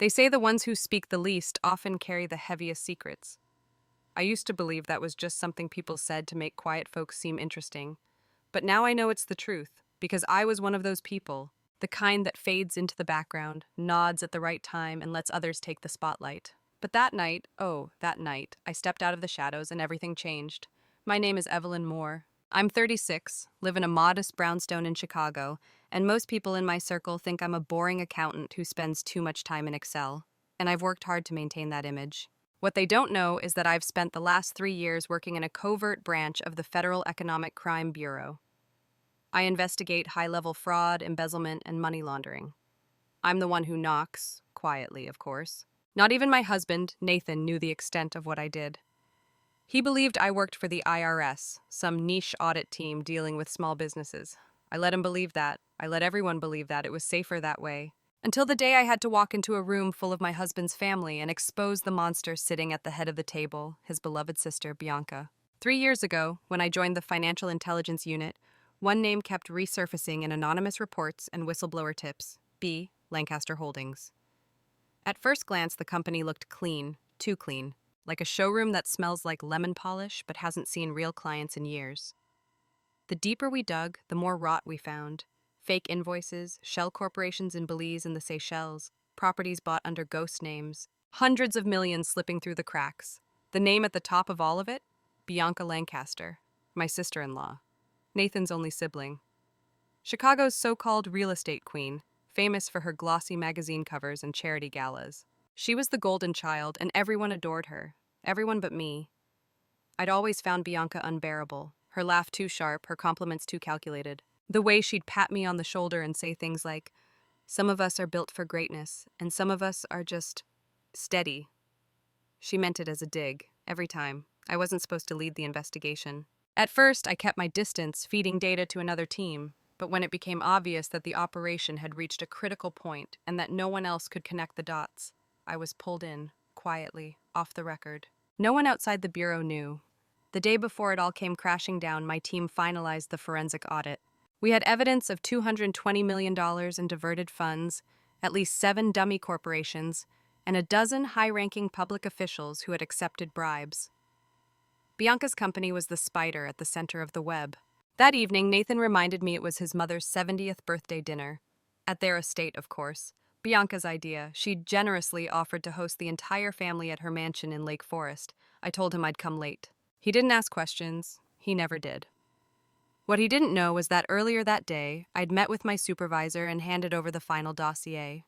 They say the ones who speak the least often carry the heaviest secrets. I used to believe that was just something people said to make quiet folks seem interesting. But now I know it's the truth, because I was one of those people, the kind that fades into the background, nods at the right time, and lets others take the spotlight. But that night, I stepped out of the shadows and everything changed. My name is Evelyn Moore. I'm 36, live in a modest brownstone in Chicago, and most people in my circle think I'm a boring accountant who spends too much time in Excel. And I've worked hard to maintain that image. What they don't know is that I've spent the last 3 years working in a covert branch of the Federal Economic Crime Bureau. I investigate high-level fraud, embezzlement, and money laundering. I'm the one who knocks, quietly, of course. Not even my husband, Nathan, knew the extent of what I did. He believed I worked for the IRS, some niche audit team dealing with small businesses. I let him believe that. I let everyone believe that. It was safer that way. Until the day I had to walk into a room full of my husband's family and expose the monster sitting at the head of the table, his beloved sister, Bianca. 3 years ago, when I joined the Financial Intelligence Unit, one name kept resurfacing in anonymous reports and whistleblower tips: B. Lancaster Holdings. At first glance, the company looked clean, too clean, like a showroom that smells like lemon polish but hasn't seen real clients in years. The deeper we dug, the more rot we found. Fake invoices, shell corporations in Belize and the Seychelles, properties bought under ghost names, hundreds of millions slipping through the cracks. The name at the top of all of it? Bianca Lancaster, my sister-in-law, Nathan's only sibling. Chicago's so-called real estate queen, famous for her glossy magazine covers and charity galas. She was the golden child, and everyone adored her. Everyone but me. I'd always found Bianca unbearable. Her laugh too sharp, her compliments too calculated. The way she'd pat me on the shoulder and say things like, "Some of us are built for greatness, and some of us are just steady." She meant it as a dig, every time. I wasn't supposed to lead the investigation. At first, I kept my distance, feeding data to another team. But when it became obvious that the operation had reached a critical point and that no one else could connect the dots, I was pulled in, quietly, off the record. No one outside the Bureau knew. The day before it all came crashing down, my team finalized the forensic audit. We had evidence of $220 million in diverted funds, at least 7 dummy corporations, and a dozen high-ranking public officials who had accepted bribes. Bianca's company was the spider at the center of the web. That evening, Nathan reminded me it was his mother's 70th birthday dinner. At their estate, of course. Bianca's idea. She'd generously offered to host the entire family at her mansion in Lake Forest. I told him I'd come late. He didn't ask questions. He never did. What he didn't know was that earlier that day, I'd met with my supervisor and handed over the final dossier.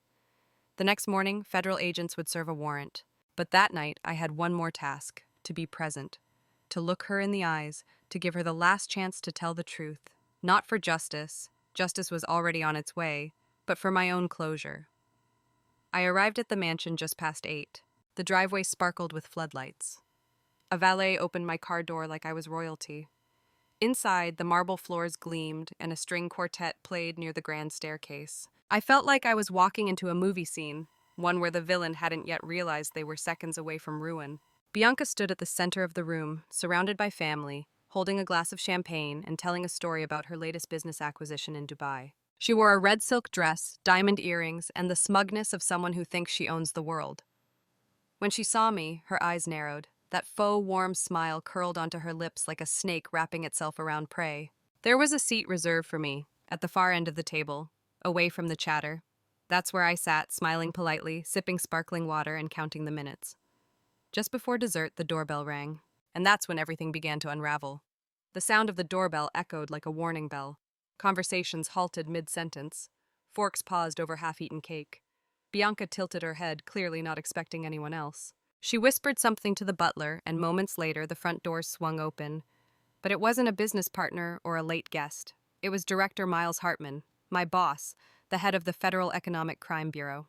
The next morning, federal agents would serve a warrant. But that night, I had one more task: to be present. To look her in the eyes, to give her the last chance to tell the truth. Not for justice. Justice was already on its way, but for my own closure. I arrived at the mansion just past 8. The driveway sparkled with floodlights. A valet opened my car door like I was royalty. Inside, the marble floors gleamed, and a string quartet played near the grand staircase. I felt like I was walking into a movie scene, one where the villain hadn't yet realized they were seconds away from ruin. Bianca stood at the center of the room, surrounded by family, holding a glass of champagne and telling a story about her latest business acquisition in Dubai. She wore a red silk dress, diamond earrings, and the smugness of someone who thinks she owns the world. When she saw me, her eyes narrowed. That faux warm smile curled onto her lips like a snake wrapping itself around prey. There was a seat reserved for me, at the far end of the table, away from the chatter. That's where I sat, smiling politely, sipping sparkling water and counting the minutes. Just before dessert, the doorbell rang, and that's when everything began to unravel. The sound of the doorbell echoed like a warning bell. Conversations halted mid-sentence. Forks paused over half-eaten cake. Bianca tilted her head, clearly not expecting anyone else. She whispered something to the butler, and moments later the front doors swung open. But it wasn't a business partner or a late guest. It was Director Miles Hartman, my boss, the head of the Federal Economic Crime Bureau.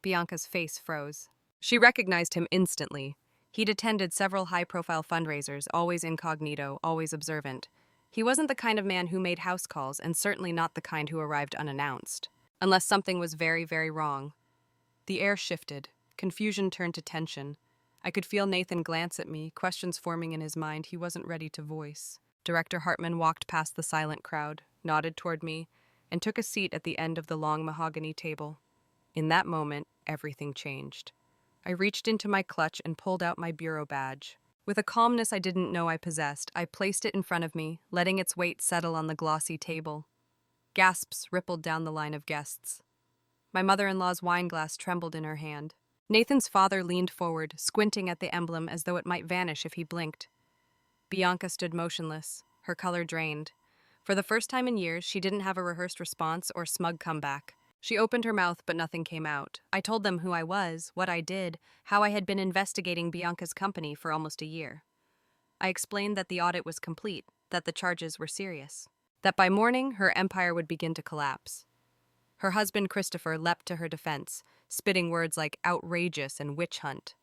Bianca's face froze. She recognized him instantly. He'd attended several high-profile fundraisers, always incognito, always observant. He wasn't the kind of man who made house calls, and certainly not the kind who arrived unannounced. Unless something was very, very wrong. The air shifted. Confusion turned to tension. I could feel Nathan glance at me, questions forming in his mind he wasn't ready to voice. Director Hartman walked past the silent crowd, nodded toward me, and took a seat at the end of the long mahogany table. In that moment, everything changed. I reached into my clutch and pulled out my bureau badge. With a calmness I didn't know I possessed, I placed it in front of me, letting its weight settle on the glossy table. Gasps rippled down the line of guests. My mother-in-law's wine glass trembled in her hand. Nathan's father leaned forward, squinting at the emblem as though it might vanish if he blinked. Bianca stood motionless, her color drained. For the first time in years, she didn't have a rehearsed response or smug comeback. She opened her mouth, but nothing came out. I told them who I was, what I did, how I had been investigating Bianca's company for almost a year. I explained that the audit was complete, that the charges were serious, that by morning her empire would begin to collapse. Her husband Christopher leapt to her defense, spitting words like outrageous and witch hunt.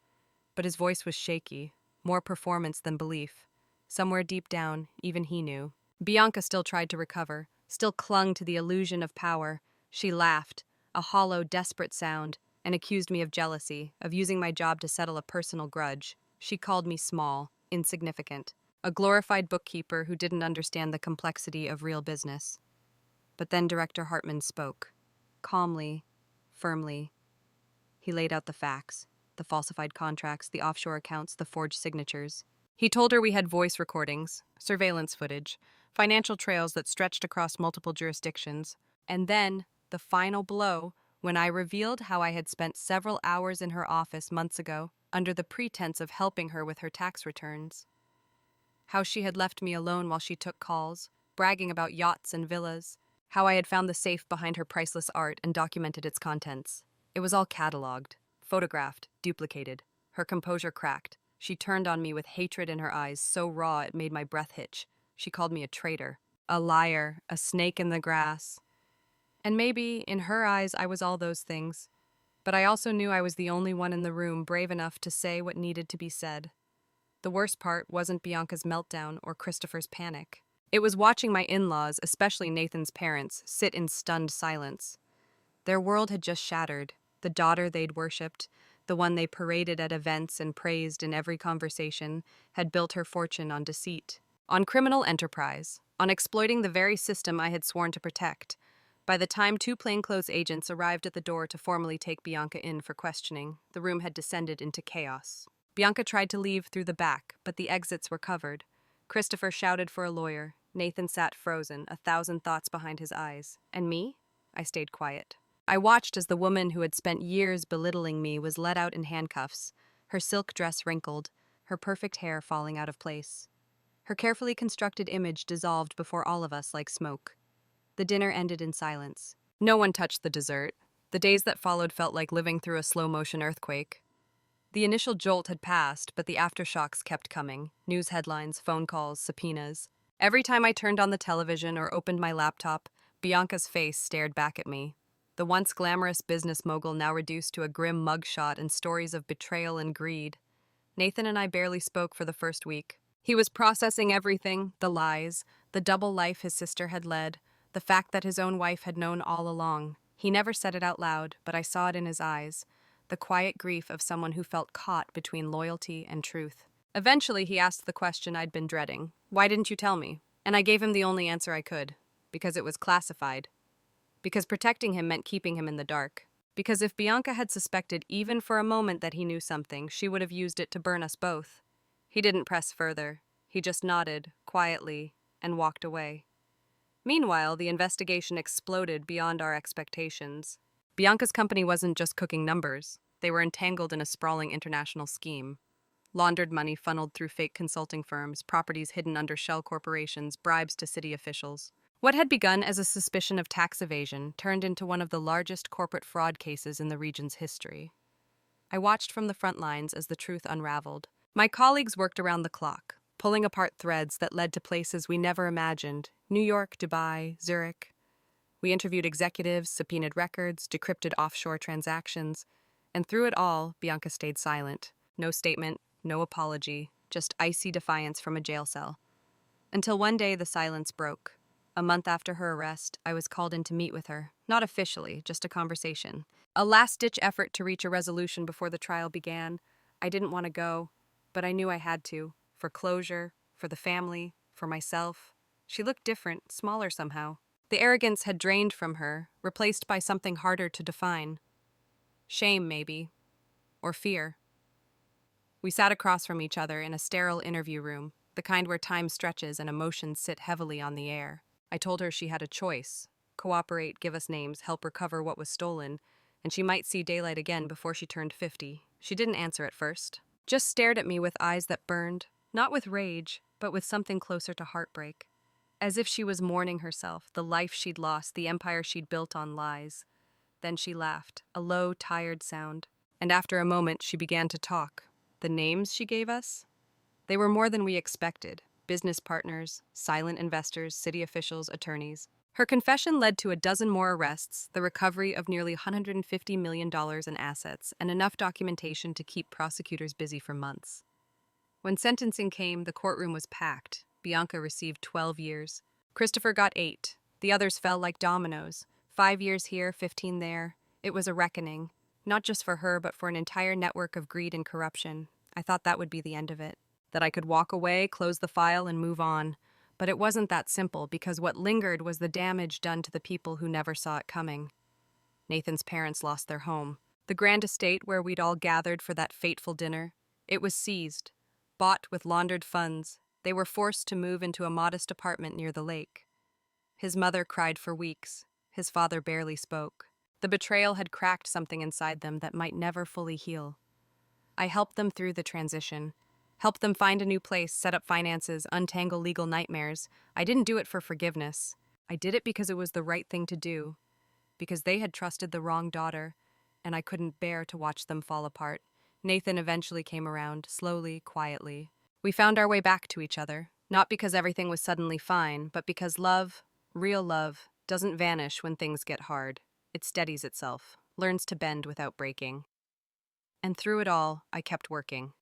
But his voice was shaky, more performance than belief. Somewhere deep down, even he knew. Bianca still tried to recover, still clung to the illusion of power. She laughed, a hollow, desperate sound, and accused me of jealousy, of using my job to settle a personal grudge. She called me small, insignificant, a glorified bookkeeper who didn't understand the complexity of real business. But then Director Hartman spoke. Calmly, firmly. He laid out the facts, the falsified contracts, the offshore accounts, the forged signatures. He told her we had voice recordings, surveillance footage, financial trails that stretched across multiple jurisdictions. And then, the final blow, when I revealed how I had spent several hours in her office months ago, under the pretense of helping her with her tax returns. How she had left me alone while she took calls, bragging about yachts and villas. How I had found the safe behind her priceless art and documented its contents. It was all cataloged, photographed, duplicated. Her composure cracked. She turned on me with hatred in her eyes, so raw it made my breath hitch. She called me a traitor, a liar, a snake in the grass. And maybe, in her eyes, I was all those things. But I also knew I was the only one in the room brave enough to say what needed to be said. The worst part wasn't Bianca's meltdown or Christopher's panic. It was watching my in-laws, especially Nathan's parents, sit in stunned silence. Their world had just shattered. The daughter they'd worshipped, the one they paraded at events and praised in every conversation, had built her fortune on deceit, on criminal enterprise, on exploiting the very system I had sworn to protect. By the time two plainclothes agents arrived at the door to formally take Bianca in for questioning, the room had descended into chaos. Bianca tried to leave through the back, but the exits were covered. Christopher shouted for a lawyer. Nathan sat frozen, 1,000 thoughts behind his eyes. And me? I stayed quiet. I watched as the woman who had spent years belittling me was led out in handcuffs, her silk dress wrinkled, her perfect hair falling out of place. Her carefully constructed image dissolved before all of us like smoke. The dinner ended in silence. No one touched the dessert. The days that followed felt like living through a slow-motion earthquake. The initial jolt had passed, but the aftershocks kept coming. News headlines, phone calls, subpoenas. Every time I turned on the television or opened my laptop, Bianca's face stared back at me. The once glamorous business mogul now reduced to a grim mugshot and stories of betrayal and greed. Nathan and I barely spoke for the first week. He was processing everything, the lies, the double life his sister had led, the fact that his own wife had known all along. He never said it out loud, but I saw it in his eyes, the quiet grief of someone who felt caught between loyalty and truth. Eventually, he asked the question I'd been dreading. Why didn't you tell me? And I gave him the only answer I could. Because it was classified. Because protecting him meant keeping him in the dark. Because if Bianca had suspected even for a moment that he knew something, she would have used it to burn us both. He didn't press further. He just nodded, quietly, and walked away. Meanwhile, the investigation exploded beyond our expectations. Bianca's company wasn't just cooking numbers. They were entangled in a sprawling international scheme. Laundered money funneled through fake consulting firms, properties hidden under shell corporations, bribes to city officials. What had begun as a suspicion of tax evasion turned into one of the largest corporate fraud cases in the region's history. I watched from the front lines as the truth unraveled. My colleagues worked around the clock, pulling apart threads that led to places we never imagined: New York, Dubai, Zurich. We interviewed executives, subpoenaed records, decrypted offshore transactions, and through it all, Bianca stayed silent. No statement, no apology, just icy defiance from a jail cell. Until one day the silence broke. A month after her arrest, I was called in to meet with her. Not officially, just a conversation. A last-ditch effort to reach a resolution before the trial began. I didn't want to go, but I knew I had to. For closure, for the family, for myself. She looked different, smaller somehow. The arrogance had drained from her, replaced by something harder to define. Shame, maybe. Or fear. We sat across from each other in a sterile interview room, the kind where time stretches and emotions sit heavily on the air. I told her she had a choice: cooperate, give us names, help recover what was stolen, and she might see daylight again before she turned 50. She didn't answer at first, just stared at me with eyes that burned, not with rage, but with something closer to heartbreak. As if she was mourning herself, the life she'd lost, the empire she'd built on lies. Then she laughed, a low, tired sound. And after a moment, she began to talk. The names she gave us? They were more than we expected: business partners, silent investors, city officials, attorneys. Her confession led to a dozen more arrests, the recovery of nearly $150 million in assets, and enough documentation to keep prosecutors busy for months. When sentencing came, the courtroom was packed. Bianca received 12 years. Christopher got 8. The others fell like dominoes. 5 years here, 15 there. It was a reckoning, not just for her, but for an entire network of greed and corruption. I thought that would be the end of it, that I could walk away, close the file, and move on. But it wasn't that simple, because what lingered was the damage done to the people who never saw it coming. Nathan's parents lost their home. The grand estate where we'd all gathered for that fateful dinner. It was seized, bought with laundered funds. They were forced to move into a modest apartment near the lake. His mother cried for weeks. His father barely spoke. The betrayal had cracked something inside them that might never fully heal. I helped them through the transition, helped them find a new place, set up finances, untangle legal nightmares. I didn't do it for forgiveness. I did it because it was the right thing to do, because they had trusted the wrong daughter, and I couldn't bear to watch them fall apart. Nathan eventually came around, slowly, quietly. We found our way back to each other, not because everything was suddenly fine, but because love, real love, doesn't vanish when things get hard. It steadies itself, learns to bend without breaking. And through it all, I kept working.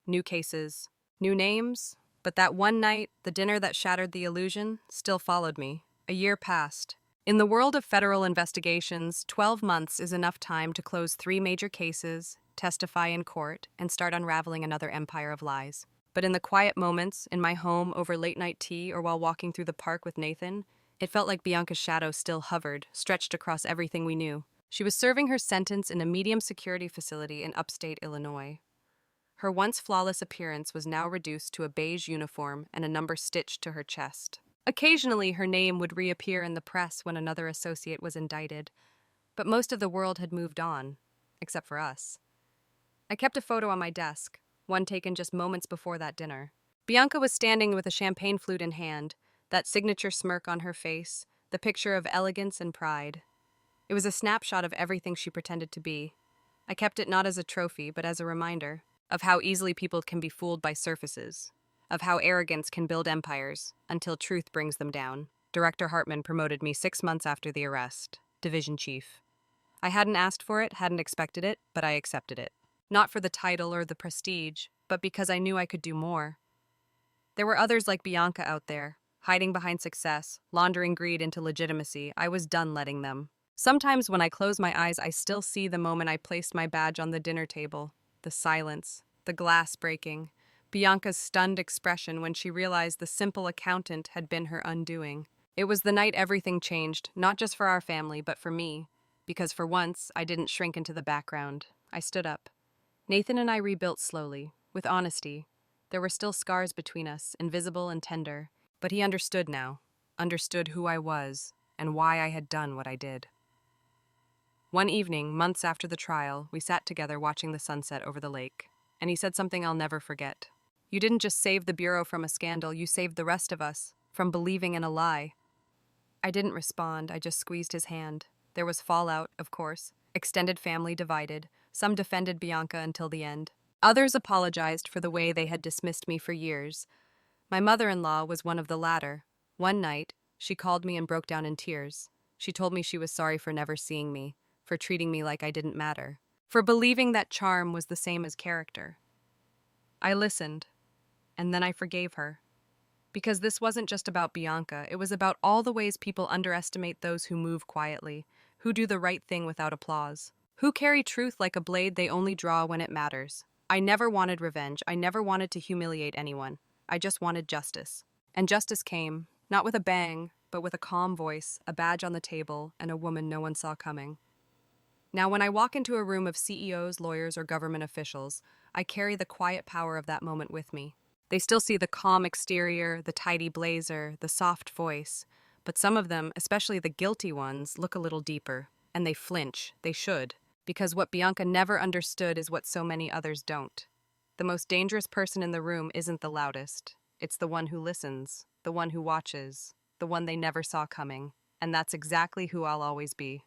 New cases, new names, but that one night, the dinner that shattered the illusion, still followed me. A year passed. In the world of federal investigations, 12 months is enough time to close 3 major cases, testify in court, and start unraveling another empire of lies. But in the quiet moments, in my home, over late-night tea, or while walking through the park with Nathan, it felt like Bianca's shadow still hovered, stretched across everything we knew. She was serving her sentence in a medium-security facility in upstate Illinois. Her once flawless appearance was now reduced to a beige uniform and a number stitched to her chest. Occasionally, her name would reappear in the press when another associate was indicted, but most of the world had moved on, except for us. I kept a photo on my desk, one taken just moments before that dinner. Bianca was standing with a champagne flute in hand, that signature smirk on her face, the picture of elegance and pride. It was a snapshot of everything she pretended to be. I kept it not as a trophy, but as a reminder of how easily people can be fooled by surfaces, of how arrogance can build empires until truth brings them down. Director Hartman promoted me 6 months after the arrest, division chief. I hadn't asked for it, hadn't expected it, but I accepted it. Not for the title or the prestige, but because I knew I could do more. There were others like Bianca out there, hiding behind success, laundering greed into legitimacy. I was done letting them. Sometimes when I close my eyes, I still see the moment I placed my badge on the dinner table. The silence, the glass breaking, Bianca's stunned expression when she realized the simple accountant had been her undoing. It was the night everything changed, not just for our family, but for me. Because for once, I didn't shrink into the background. I stood up. Nathan and I rebuilt slowly, with honesty. There were still scars between us, invisible and tender, but he understood now, understood who I was, and why I had done what I did. One evening, months after the trial, we sat together watching the sunset over the lake, and he said something I'll never forget. You didn't just save the Bureau from a scandal, you saved the rest of us from believing in a lie. I didn't respond, I just squeezed his hand. There was fallout, of course, extended family divided. Some defended Bianca until the end. Others apologized for the way they had dismissed me for years. My mother-in-law was one of the latter. One night, she called me and broke down in tears. She told me she was sorry for never seeing me, for treating me like I didn't matter, for believing that charm was the same as character. I listened, and then I forgave her. Because this wasn't just about Bianca, it was about all the ways people underestimate those who move quietly, who do the right thing without applause, who carry truth like a blade they only draw when it matters. I never wanted revenge. I never wanted to humiliate anyone. I just wanted justice. And justice came, not with a bang, but with a calm voice, a badge on the table, and a woman no one saw coming. Now, when I walk into a room of CEOs, lawyers, or government officials, I carry the quiet power of that moment with me. They still see the calm exterior, the tidy blazer, the soft voice, but some of them, especially the guilty ones, look a little deeper, and they flinch. They should, because what Bianca never understood is what so many others don't. The most dangerous person in the room isn't the loudest. It's the one who listens, the one who watches, the one they never saw coming. And that's exactly who I'll always be.